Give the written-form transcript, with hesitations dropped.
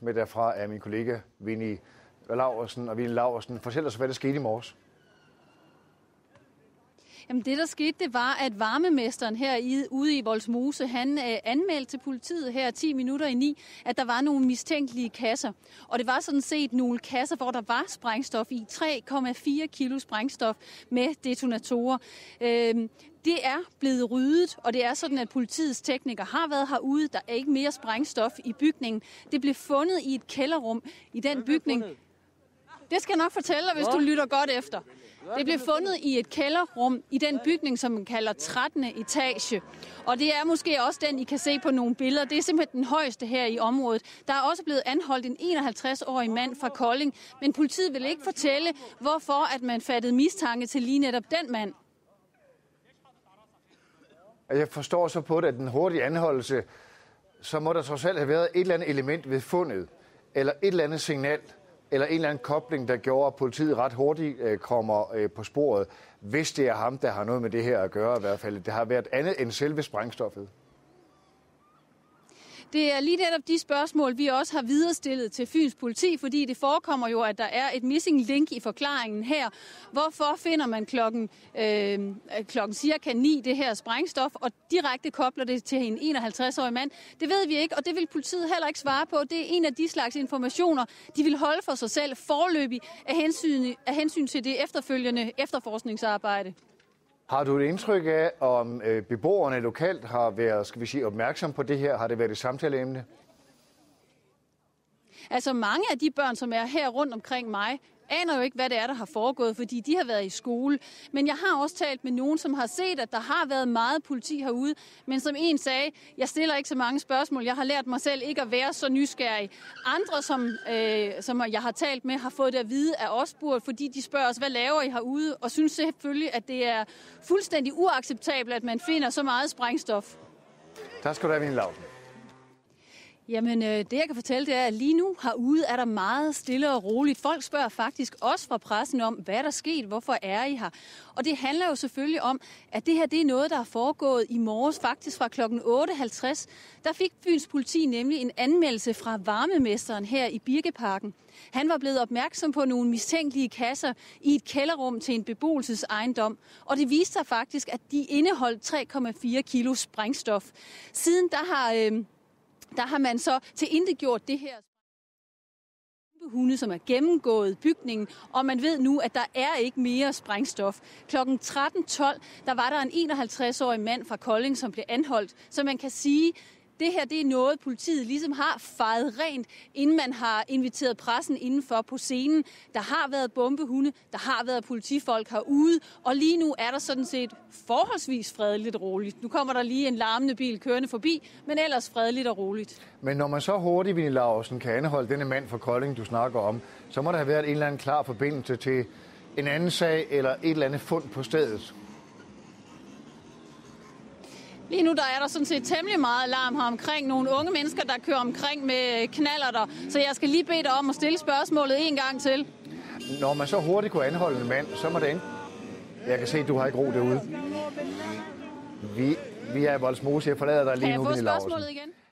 Med derfra er min kollega Winnie Laursen, og Winnie Laursen, fortæl os, hvad der skete i morges. Jamen det, der skete, det var, at varmemesteren ude i Vollsmose, han anmeldte til politiet her 10 minutter i 9, at der var nogle mistænkelige kasser. Og det var sådan set nogle kasser, hvor der var sprængstof i, 3,4 kilo sprængstof med detonatorer. Det er blevet ryddet, og det er sådan, at politiets teknikere har været herude. Der er ikke mere sprængstof i bygningen. Det blev fundet i et kælderrum i den bygning. Det skal jeg nok fortælle dig, hvis du lytter godt efter. Det blev fundet i et kælderrum i den bygning, som man kalder 13. etage. Og det er måske også den, I kan se på nogle billeder. Det er simpelthen den højeste her i området. Der er også blevet anholdt en 51-årig mand fra Kolding, men politiet vil ikke fortælle, hvorfor at man fattede mistanke til lige netop den mand. Jeg forstår så på det, at den hurtige anholdelse, så må der trods alt have været et eller andet element ved fundet, eller et eller andet signal, eller en eller anden kobling, der gjorde, at politiet ret hurtigt kommer på sporet, hvis det er ham, der har noget med det her at gøre i hvert fald. Det har været andet end selve sprængstoffet. Det er lige netop de spørgsmål, vi også har viderestillet til Fyns politi, fordi det forekommer jo, at der er et missing link i forklaringen her. Hvorfor finder man klokken cirka 9 det her sprængstof, og direkte kobler det til en 51-årig mand? Det ved vi ikke, og det vil politiet heller ikke svare på. Det er en af de slags informationer, de vil holde for sig selv foreløbig af hensyn til det efterfølgende efterforskningsarbejde. Har du et indtryk af, om beboerne lokalt har været, skal vi sige, opmærksom på det her? Har det været et samtaleemne? Altså mange af de børn, som er her rundt omkring mig, aner jo ikke, hvad det er, der har foregået, fordi de har været i skole. Men jeg har også talt med nogen, som har set, at der har været meget politi herude. Men som en sagde, jeg stiller ikke så mange spørgsmål. Jeg har lært mig selv ikke at være så nysgerrig. Andre, som jeg har talt med, har fået det at vide af os spurgt, fordi de spørger os, hvad laver I herude? Og synes selvfølgelig, at det er fuldstændig uacceptabelt, at man finder så meget sprængstof. Tak skal du have, Winnie Laursen. Jamen, det jeg kan fortælle, det er, at lige nu herude er der meget stille og roligt. Folk spørger faktisk også fra pressen om, hvad der er sket, hvorfor er I her? Og det handler jo selvfølgelig om, at det her det er noget, der er foregået i morges, faktisk fra klokken 8.50. Der fik Fyns politi nemlig en anmeldelse fra varmemesteren her i Birkeparken. Han var blevet opmærksom på nogle mistænkelige kasser i et kælderrum til en beboelsesejendom, og det viste sig faktisk, at de indeholdt 3,4 kilo sprængstof. Siden der har man så tilintetgjort det her hunde, som er gennemgået bygningen, og man ved nu, at der er ikke mere sprængstof. Klokken 13.12, der var der en 51-årig mand fra Kolding, som blev anholdt, så man kan sige, det her det er noget, politiet ligesom har fejet rent, inden man har inviteret pressen indenfor på scenen. Der har været bombehunde, der har været politifolk herude, og lige nu er der sådan set forholdsvis fredeligt og roligt. Nu kommer der lige en larmende bil kørende forbi, men ellers fredeligt og roligt. Men når man så hurtigt, Winnie Laursen, kan anholde denne mand fra Kolding, du snakker om, så må der have været en eller anden klar forbindelse til en anden sag eller et eller andet fund på stedet. Lige nu der er der sådan set temmelig meget larm her omkring nogle unge mennesker, der kører omkring med knallerter. Så jeg skal lige bede dig om at stille spørgsmålet en gang til. Når man så hurtigt kunne anholde en mand, så må det ikke. Jeg kan se, at du har ikke ro derude. Vi er i Vollsmose. Jeg forlader dig lige nu, Winnie Laursen. Kan jeg få spørgsmålet igen?